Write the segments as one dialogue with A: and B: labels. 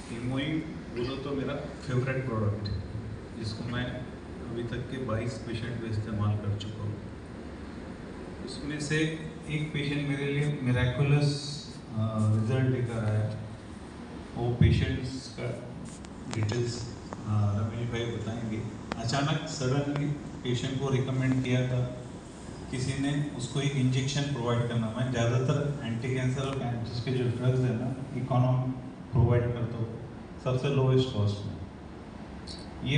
A: हिमोइन बोलो तो मेरा फेवरेट प्रोडक्ट है, जिसको मैं अभी तक के 22 पेशेंट पे इस्तेमाल कर चुका हूँ। उसमें से एक पेशेंट मेरे लिए मिरेकुलस रिजल्ट लेकर आया। वो पेशेंट्स का डिटेल्स रमेश भाई बताएंगे। अचानक सडनली पेशेंट को रिकमेंड किया था किसी ने उसको एक इंजेक्शन प्रोवाइड करना। मैं ज़्यादातर एंटी कैंसर और कैंसर के जो ड्रग्स है ना, इकोनॉम प्रोवाइड करता हूँ सबसे लोवेस्ट कॉस्ट में। ये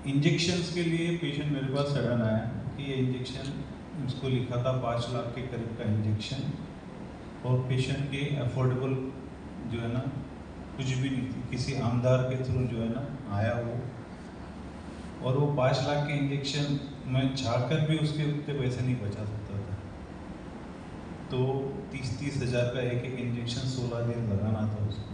A: इंजेक्शंस के लिए पेशेंट मेरे पास सडन आया कि ये इंजेक्शन, उसको लिखा था 5 लाख के करीब का इंजेक्शन, और पेशेंट के अफोर्डेबल जो है ना कुछ भी नहीं थी, किसी आमदार के थ्रू जो है ना आया वो, और वो 5 लाख के इंजेक्शन मैं चाहकर भी उसके उतने पैसे नहीं बचा सकता था। तो 30-30 हज़ार का एक एक इंजेक्शन 16 दिन लगाना था उसको।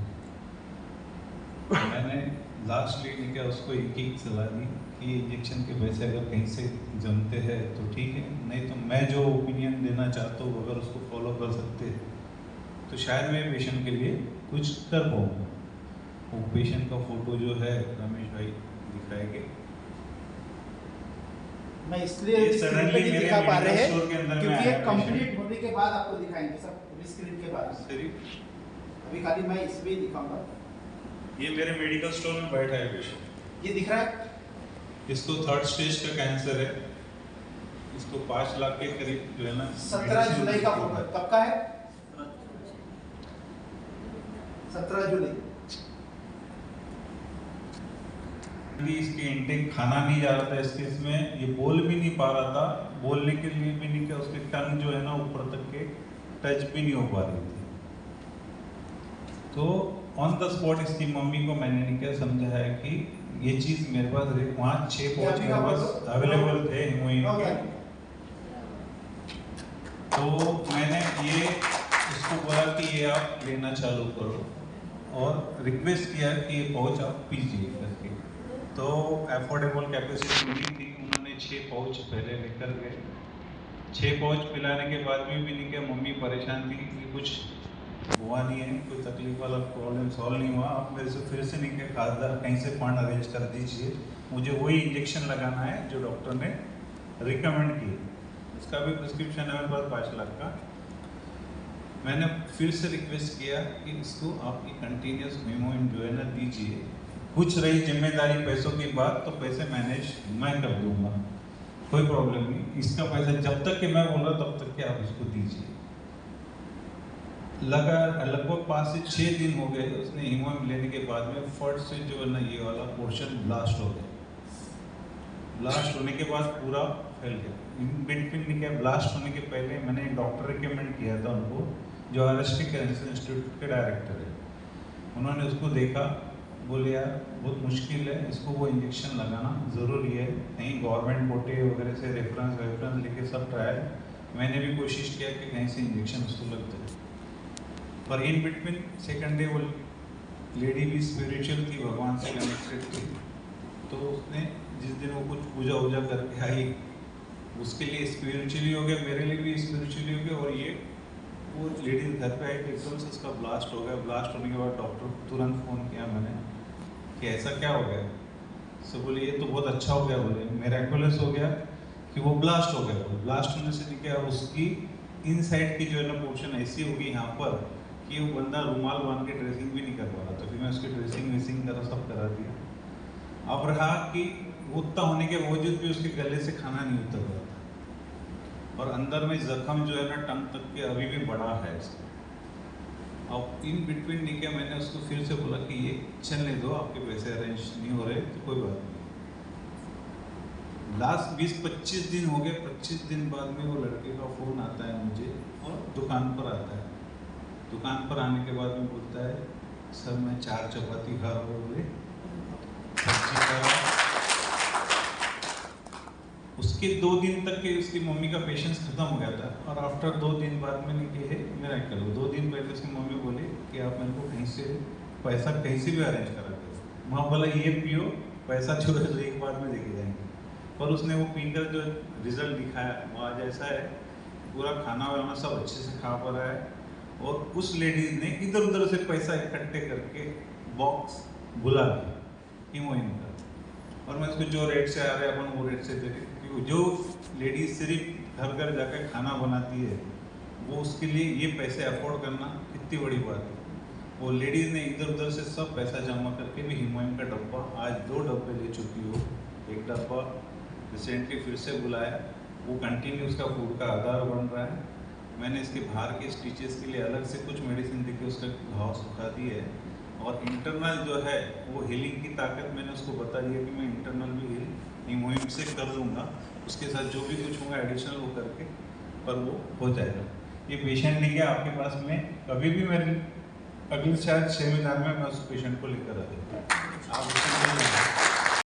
A: मैंने लास्टली ने क्या उसको एक एक सलाह दी कि इंजेक्शन के पैसे अगर कहीं से जमते हैं तो ठीक है, नहीं तो मैं जो ओपिनियन देना चाहता हूँ अगर उसको फॉलो कर सकते तो शायद मैं पेशेंट के लिए कुछ कर पाऊँगा। वो पेशेंट का फोटो जो है रमेश भाई दिखाएंगे।
B: मैं इसलिए स्क्रीन पे नहीं दिखा पा रहे हैं क्योंकि ये कंप्लीट होने के बाद आपको दिखाएंगे सब पूरी स्क्रीन के बाद। अभी खाली मैं इसमें ही दिखाऊंगा।
A: ये मेरे मेडिकल स्टोर में बैठा है पेशेंट,
B: ये दिख रहा है।
A: इसको 3rd स्टेज का कैंसर है। इसको 5 लाख के करीब जो है ना
B: 17 जुलाई का फोटो कब का है? 17 जुलाई।
A: इसके इंटेक खाना नहीं जा रहा था इस केस में, ये बोल भी नहीं पा रहा था, बोलने के लिए भी नहीं, क्या उसकी टंग जो है ना ऊपर तक के टच भी नहीं हो पा रही थी। तो ऑन द स्पॉट इसकी मम्मी को मैंने नहीं क्या समझाया कि ये चीज़ मेरे पास वहाँ 6 पाउच मेरे पास अवेलेबल थे हिमोइन के। तो मैंने ये उसको बोला कि ये आप लेना चालू करो और रिक्वेस्ट किया कि ये पाउच आप पीजिए करके। तो अफोर्डेबल कैपेसिटी मिली थी, उन्होंने 6 पाउच पहले लेकर गए। 6 पाउच पिलाने के बाद भी नहीं क्या मम्मी परेशान थी कि कुछ हुआ नहीं है, कोई तकलीफ वाला प्रॉब्लम सॉल्व नहीं हुआ, आप मेरे से फिर से नहीं क्या खासदार कहीं से फंड अरेंज कर दीजिए, मुझे वही इंजेक्शन लगाना है जो डॉक्टर ने रिकमेंड किया। उसका भी प्रिस्क्रिप्शन है मेरे पास 5 लाख का। मैंने फिर से रिक्वेस्ट किया कि इसको आप कंटिन्यूस हिमोइन जो है ना दीजिए, कुछ रही जिम्मेदारी पैसों की बात तो पैसे मैनेज मैं कर दूंगा, कोई प्रॉब्लम नहीं, इसका पैसा जब तक कि मैं बोल रहा तब तक कि आप इसको दीजिए। लगभग 5 से 6 दिन हो गए उसने हिमोइन लेने के बाद में फट से जो है ना ये वाला पोर्शन ब्लास्ट हो गया। ब्लास्ट होने के बाद पूरा फैल गया। इन बिटवीन क्या ब्लास्ट होने के पहले मैंने एक डॉक्टर रिकमेंड किया था उनको, जो आरएसटी कैंसर इंस्टीट्यूट के डायरेक्टर है। उन्होंने उसको देखा, बोले यार बहुत मुश्किल है, इसको वो इंजेक्शन लगाना ज़रूरी है, कहीं गवर्नमेंट कोटे वगैरह से रेफरेंस लेके सब ट्रायल मैंने भी कोशिश किया कि कहीं से इंजेक्शन उसको लग जाए, पर इन बिटवीन सेकंड डे वो लेडी भी स्पिरिचुअल थी, भगवान से कनेक्टेड थी। तो उसने जिस दिन वो कुछ पूजा वूजा करके आई, उसके लिए स्पिरिचुअली हो गया, मेरे लिए भी स्पिरिचुअली हो गया, और ये वो लेडी घर पे आई तो एकदम से उसका ब्लास्ट हो गया। ब्लास्ट होने के बाद डॉक्टर को तुरंत फ़ोन किया मैंने कि ऐसा क्या हो गया। सो बोले ये तो बहुत अच्छा हो गया, बोले मिरेकुलस हो गया कि वो ब्लास्ट हो गया। ब्लास्ट होने से क्या उसकी इनसाइड की जो है ना पोर्शन ऐसी होगी यहाँ पर कि वो बंदा रुमाल बांध के ड्रेसिंग भी नहीं कर पा रहा था। फिर मैं उसकी ड्रेसिंग वेसिंग करा सब करा दिया। अब रहा कि उतना होने के बावजूद भी उसके गले से खाना नहीं उतर रहा था, और अंदर में जख्म जो है ना टंग तक के अभी भी बड़ा है इसका। अब इन बिटवीन नहीं क्या मैंने उसको फिर से बोला कि ये चलने दो, आपके पैसे अरेंज नहीं हो रहे तो कोई बात नहीं। लास्ट 20-25 दिन हो गए। 25 दिन बाद में वो लड़के का फ़ोन आता है मुझे और दुकान पर आता है। दुकान पर आने के बाद में बोलता है सर मैं 4 चपाती खा रहा हूँ, बोले सब्जी खा रहा हूँ। उसके 2 दिन तक के उसकी मम्मी का पेशेंस खत्म हो गया था, और आफ्टर 2 दिन बाद में नहीं है मेरा करो 2 दिन पहले उसकी मम्मी बोली कि आप मेरे को कहीं से पैसा कहीं से भी अरेंज करा दो। माँ बोला ये पियो, पैसा जो है तो एक बार में देके जाएंगे। पर उसने वो पीकर जो रिजल्ट दिखाया वो आज ऐसा है, पूरा खाना वाना सब अच्छे से खा पा रहा है, और उस लेडीज ने इधर उधर से पैसा इकट्ठे करके बॉक्स बुला के हीमोइन का, और मैं उसको जो रेट से आ रहे अपन वो रेट से दे रहे, क्योंकि जो लेडीज सिर्फ घर घर जाकर खाना बनाती है वो उसके लिए ये पैसे अफोर्ड करना कितनी बड़ी बात है। वो लेडीज़ ने इधर उधर से सब पैसा जमा करके भी हीमोइन का डब्बा आज 2 डब्बे ले चुकी हो। एक डब्बा रिसेंटली फिर से बुलाया, वो कंटिन्यू उसका फूड का आधार बन रहा है। मैंने इसके बाहर के स्टिचेस के लिए अलग से कुछ मेडिसिन देके उसका घाव सुखा दी है, और इंटरनल जो है वो हीलिंग की ताकत मैंने उसको बता दिया कि मैं इंटरनल भी हील हीमोइन से कर दूंगा, उसके साथ जो भी कुछ होगा एडिशनल वो करके, पर वो हो जाएगा। ये पेशेंट नहीं है आपके पास में, कभी भी मेरे अगले शायद 6 महीने में मैं उस पेशेंट को लेकर आ जाऊँगा, आप उससे